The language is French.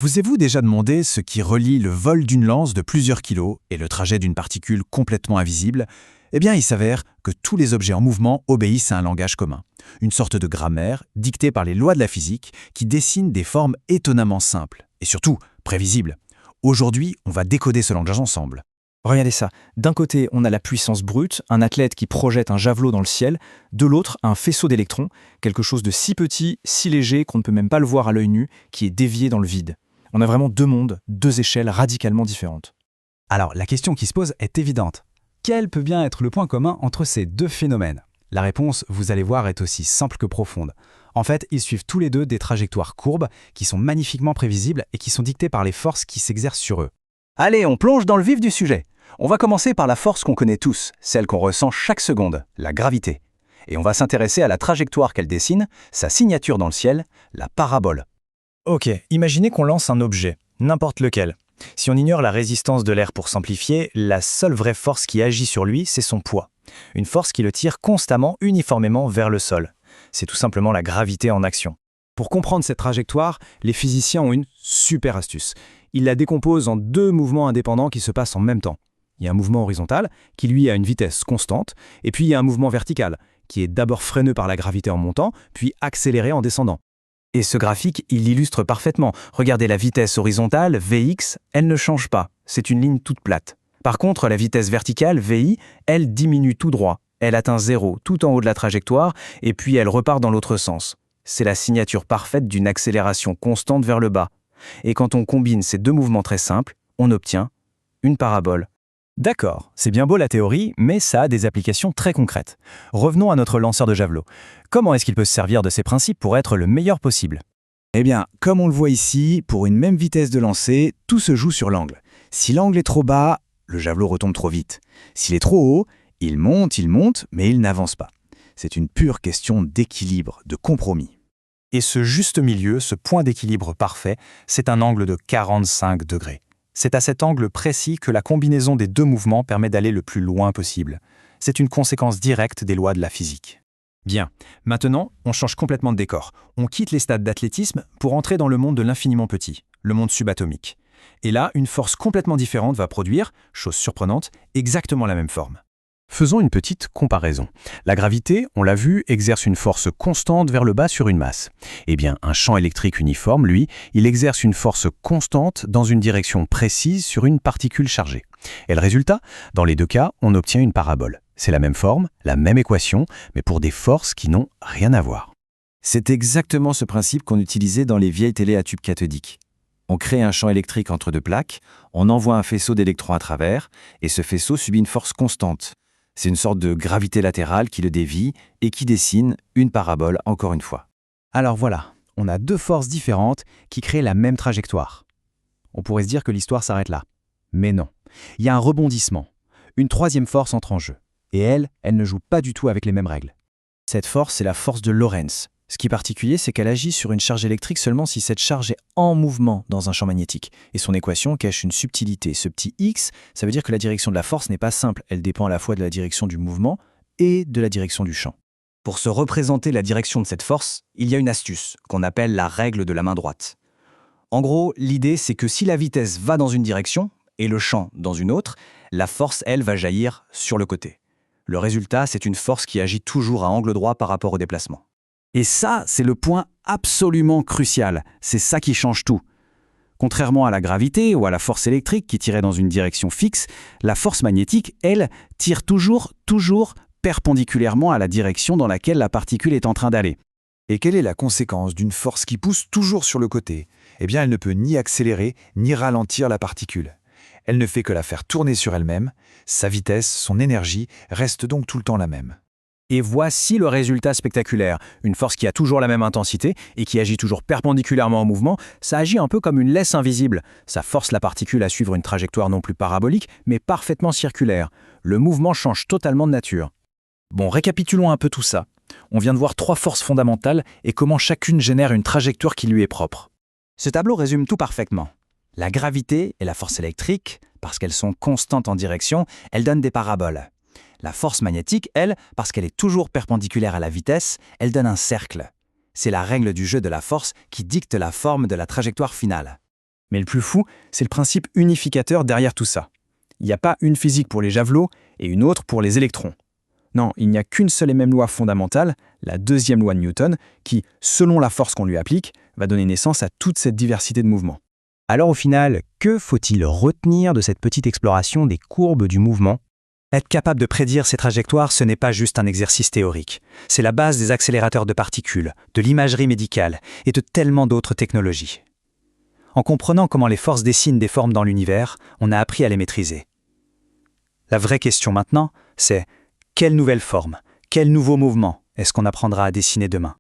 Vous déjà demandé ce qui relie le vol d'une lance de plusieurs kilos et le trajet d'une particule complètement invisible? Eh bien, il s'avère que tous les objets en mouvement obéissent à un langage commun, une sorte de grammaire dictée par les lois de la physique qui dessine des formes étonnamment simples et surtout prévisibles. Aujourd'hui, on va décoder ce langage ensemble. Regardez ça. D'un côté, on a la puissance brute, un athlète qui projette un javelot dans le ciel. De l'autre, un faisceau d'électrons, quelque chose de si petit, si léger qu'on ne peut même pas le voir à l'œil nu, qui est dévié dans le vide. On a vraiment deux mondes, deux échelles radicalement différentes. Alors, la question qui se pose est évidente. Quel peut bien être le point commun entre ces deux phénomènes? La réponse, vous allez voir, est aussi simple que profonde. En fait, ils suivent tous les deux des trajectoires courbes qui sont magnifiquement prévisibles et qui sont dictées par les forces qui s'exercent sur eux. Allez, on plonge dans le vif du sujet. On va commencer par la force qu'on connaît tous, celle qu'on ressent chaque seconde, la gravité. Et on va s'intéresser à la trajectoire qu'elle dessine, sa signature dans le ciel, la parabole. Ok, imaginez qu'on lance un objet, n'importe lequel. Si on ignore la résistance de l'air pour simplifier, la seule vraie force qui agit sur lui, c'est son poids. Une force qui le tire constamment, uniformément vers le sol. C'est tout simplement la gravité en action. Pour comprendre cette trajectoire, les physiciens ont une super astuce. Ils la décomposent en deux mouvements indépendants qui se passent en même temps. Il y a un mouvement horizontal, qui lui a une vitesse constante, et puis il y a un mouvement vertical, qui est d'abord freineux par la gravité en montant, puis accéléré en descendant. Et ce graphique, il l'illustre parfaitement. Regardez la vitesse horizontale, Vx, elle ne change pas. C'est une ligne toute plate. Par contre, la vitesse verticale, Vi, elle diminue tout droit. Elle atteint 0 tout en haut de la trajectoire, et puis elle repart dans l'autre sens. C'est la signature parfaite d'une accélération constante vers le bas. Et quand on combine ces deux mouvements très simples, on obtient une parabole. D'accord, c'est bien beau la théorie, mais ça a des applications très concrètes. Revenons à notre lanceur de javelot. Comment est-ce qu'il peut se servir de ces principes pour être le meilleur possible? Eh bien, comme on le voit ici, pour une même vitesse de lancer, tout se joue sur l'angle. Si l'angle est trop bas, le javelot retombe trop vite. S'il est trop haut, il monte, mais il n'avance pas. C'est une pure question d'équilibre, de compromis. Et ce juste milieu, ce point d'équilibre parfait, c'est un angle de 45 degrés. C'est à cet angle précis que la combinaison des deux mouvements permet d'aller le plus loin possible. C'est une conséquence directe des lois de la physique. Bien, maintenant, on change complètement de décor. On quitte les stades d'athlétisme pour entrer dans le monde de l'infiniment petit, le monde subatomique. Et là, une force complètement différente va produire, chose surprenante, exactement la même forme. Faisons une petite comparaison. La gravité, on l'a vu, exerce une force constante vers le bas sur une masse. Eh bien, un champ électrique uniforme, lui, il exerce une force constante dans une direction précise sur une particule chargée. Et le résultat? Dans les deux cas, on obtient une parabole. C'est la même forme, la même équation, mais pour des forces qui n'ont rien à voir. C'est exactement ce principe qu'on utilisait dans les vieilles télés à tube cathodique. On crée un champ électrique entre deux plaques, on envoie un faisceau d'électrons à travers, et ce faisceau subit une force constante. C'est une sorte de gravité latérale qui le dévie et qui dessine une parabole encore une fois. Alors voilà, on a deux forces différentes qui créent la même trajectoire. On pourrait se dire que l'histoire s'arrête là. Mais non, il y a un rebondissement. Une troisième force entre en jeu. Et elle ne joue pas du tout avec les mêmes règles. Cette force, c'est la force de Lorentz. Ce qui est particulier, c'est qu'elle agit sur une charge électrique seulement si cette charge est en mouvement dans un champ magnétique. Et son équation cache une subtilité. Ce petit x, ça veut dire que la direction de la force n'est pas simple. Elle dépend à la fois de la direction du mouvement et de la direction du champ. Pour se représenter la direction de cette force, il y a une astuce qu'on appelle la règle de la main droite. En gros, l'idée, c'est que si la vitesse va dans une direction et le champ dans une autre, la force, elle, va jaillir sur le côté. Le résultat, c'est une force qui agit toujours à angle droit par rapport au déplacement. Et ça, c'est le point absolument crucial. C'est ça qui change tout. Contrairement à la gravité ou à la force électrique qui tirait dans une direction fixe, la force magnétique, elle, tire toujours perpendiculairement à la direction dans laquelle la particule est en train d'aller. Et quelle est la conséquence d'une force qui pousse toujours sur le côté? Eh bien, elle ne peut ni accélérer ni ralentir la particule. Elle ne fait que la faire tourner sur elle-même. Sa vitesse, son énergie restent donc tout le temps la même. Et voici le résultat spectaculaire. Une force qui a toujours la même intensité et qui agit toujours perpendiculairement au mouvement, ça agit un peu comme une laisse invisible. Ça force la particule à suivre une trajectoire non plus parabolique, mais parfaitement circulaire. Le mouvement change totalement de nature. Bon, récapitulons un peu tout ça. On vient de voir trois forces fondamentales et comment chacune génère une trajectoire qui lui est propre. Ce tableau résume tout parfaitement. La gravité et la force électrique, parce qu'elles sont constantes en direction, elles donnent des paraboles. La force magnétique, elle, parce qu'elle est toujours perpendiculaire à la vitesse, elle donne un cercle. C'est la règle du jeu de la force qui dicte la forme de la trajectoire finale. Mais le plus fou, c'est le principe unificateur derrière tout ça. Il n'y a pas une physique pour les javelots et une autre pour les électrons. Non, il n'y a qu'une seule et même loi fondamentale, la deuxième loi de Newton, qui, selon la force qu'on lui applique, va donner naissance à toute cette diversité de mouvements. Alors au final, que faut-il retenir de cette petite exploration des courbes du mouvement ? Être capable de prédire ces trajectoires, ce n'est pas juste un exercice théorique. C'est la base des accélérateurs de particules, de l'imagerie médicale et de tellement d'autres technologies. En comprenant comment les forces dessinent des formes dans l'univers, on a appris à les maîtriser. La vraie question maintenant, c'est quelle nouvelle forme, quel nouveau mouvement est-ce qu'on apprendra à dessiner demain ?